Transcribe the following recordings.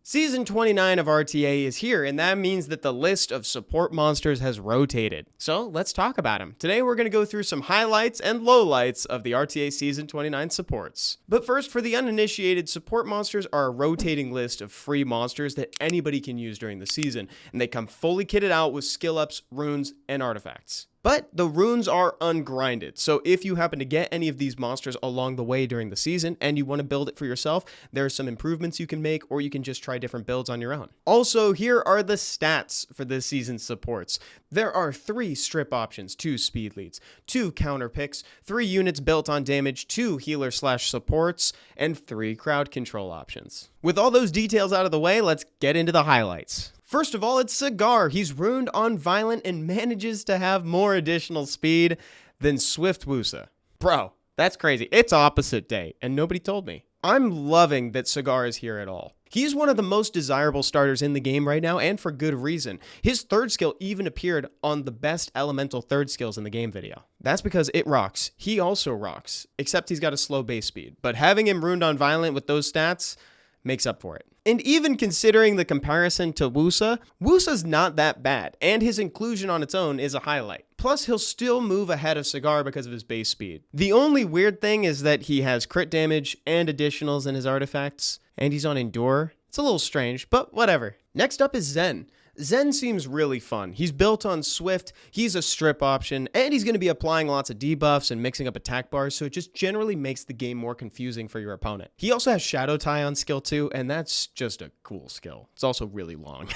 Season 29 of RTA is here, and that means that the list of support monsters has rotated. So let's talk about them. Today we're going to go through some highlights and lowlights of the RTA Season 29 supports. But first, for the uninitiated, support monsters are a rotating list of free monsters that anybody can use during the season, and they come fully kitted out with skill ups, runes, and artifacts. But the runes are ungrinded, so if you happen to get any of these monsters along the way during the season and you want to build it for yourself, there are some improvements you can make, or you can just try different builds on your own. Also, here are the stats for this season's supports. There are 3 strip options, 2 speed leads, 2 counter picks, 3 units built on damage, 2 healer/supports, and 3 crowd control options. With all those details out of the way, let's get into the highlights. First of all, it's Cigar. He's runed on Violent and manages to have more additional speed than Swift Wusa. Bro, that's crazy. It's opposite day, and nobody told me. I'm loving that Cigar is here at all. He's one of the most desirable starters in the game right now, and for good reason. His third skill even appeared on the best elemental third skills in the game video. That's because it rocks. He also rocks, except he's got a slow base speed. But having him runed on Violent with those stats makes up for it. And even considering the comparison to Wusa, Wusa's not that bad, and his inclusion on its own is a highlight. Plus, he'll still move ahead of Cigar because of his base speed. The only weird thing is that he has crit damage and additionals in his artifacts, and he's on Endure. It's a little strange, but whatever. Next up is Zen. Zen seems really fun. He's built on Swift, he's a strip option, and he's going to be applying lots of debuffs and mixing up attack bars, so it just generally makes the game more confusing for your opponent. He also has Shadow Tie on skill 2, and that's just a cool skill. It's also really long.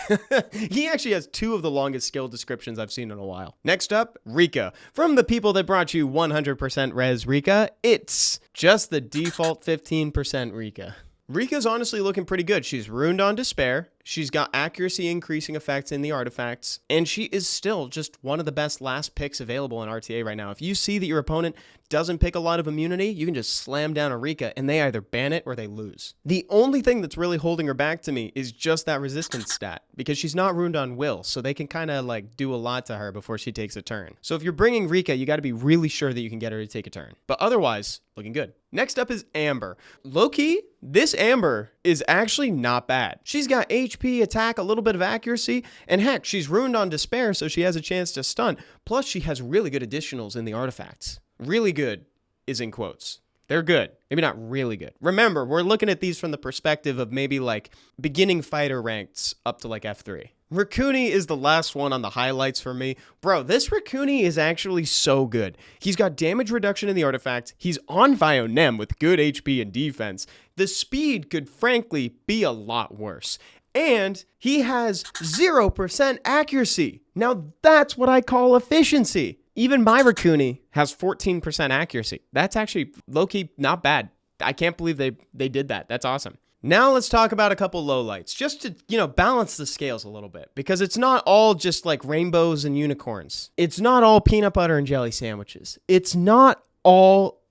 He actually has 2 of the longest skill descriptions I've seen in a while. Next up, Rika. From the people that brought you 100% res Rika, it's just the default 15% Rika. Rika's honestly looking pretty good. She's runed on Despair, she's got accuracy increasing effects in the artifacts, and she is still just one of the best last picks available in RTA right now. If you see that your opponent doesn't pick a lot of immunity, you can just slam down a Rika and they either ban it or they lose. The only thing that's really holding her back to me is just that resistance stat, because she's not runed on Will, so they can kind of like do a lot to her before she takes a turn. So if you're bringing Rika, you got to be really sure that you can get her to take a turn. But otherwise, looking good. Next up is Amber. Low-key, this Amber is actually not bad. She's got HP, attack, a little bit of accuracy, and heck, she's ruined on Despair, so she has a chance to stun. Plus, she has really good additionals in the artifacts. Really good is in quotes. They're good. Maybe not really good. Remember, we're looking at these from the perspective of maybe like beginning fighter ranks up to like F3. Racuni is the last one on the highlights for me. Bro, this Racuni is actually so good. He's got damage reduction in the artifact. He's on Vionem with good HP and defense. The speed could frankly be a lot worse. And he has 0% accuracy. Now that's what I call efficiency. Even my Racuni has 14% accuracy. That's actually low-key not bad. I can't believe they did that. That's awesome. Now let's talk about a couple lowlights, just to, balance the scales a little bit, because it's not all just like rainbows and unicorns. It's not all peanut butter and jelly sandwiches. It's not all,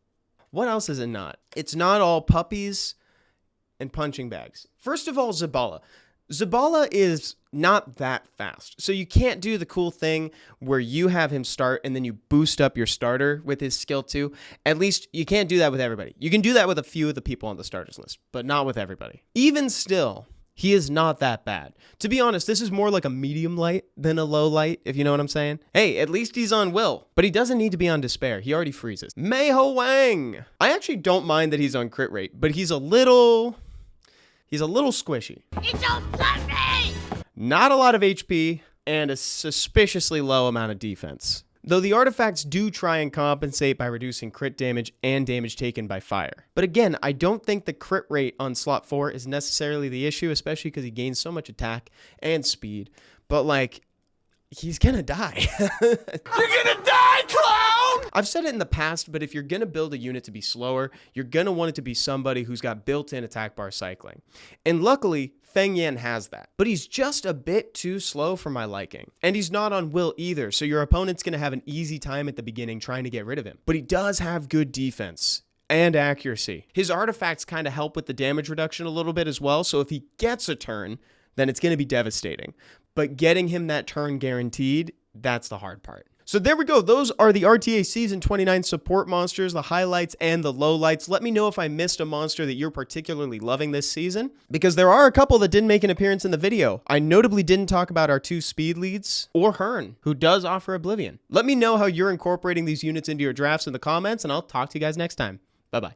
what else is it not? It's not all puppies and punching bags. First of all, Zabala. Zabala is not that fast, so you can't do the cool thing where you have him start and then you boost up your starter with his skill 2. At least you can't do that with everybody. You can do that with a few of the people on the starters list, but not with everybody. Even still, he is not that bad. To be honest, this is more like a medium light than a low light, if you know what I'm saying. Hey, at least he's on Will, but he doesn't need to be on Despair. He already freezes. Mayho Wang. I actually don't mind that he's on crit rate, but he's a little squishy. It don't let me! Not a lot of HP, and a suspiciously low amount of defense. Though the artifacts do try and compensate by reducing crit damage and damage taken by fire. But again, I don't think the crit rate on slot 4 is necessarily the issue, especially because he gains so much attack and speed. But like, he's gonna die. You're gonna die, clown! I've said it in the past, but if you're gonna build a unit to be slower, you're gonna want it to be somebody who's got built-in attack bar cycling. And luckily, Feng Yan has that, but he's just a bit too slow for my liking. And he's not on Will either, so your opponent's gonna have an easy time at the beginning trying to get rid of him. But he does have good defense and accuracy. His artifacts kind of help with the damage reduction a little bit as well, so if he gets a turn, then it's gonna be devastating. But getting him that turn guaranteed, that's the hard part. So there we go. Those are the RTA Season 29 support monsters, the highlights and the lowlights. Let me know if I missed a monster that you're particularly loving this season, because there are a couple that didn't make an appearance in the video. I notably didn't talk about our 2 speed leads or Hearn, who does offer Oblivion. Let me know how you're incorporating these units into your drafts in the comments, and I'll talk to you guys next time. Bye-bye.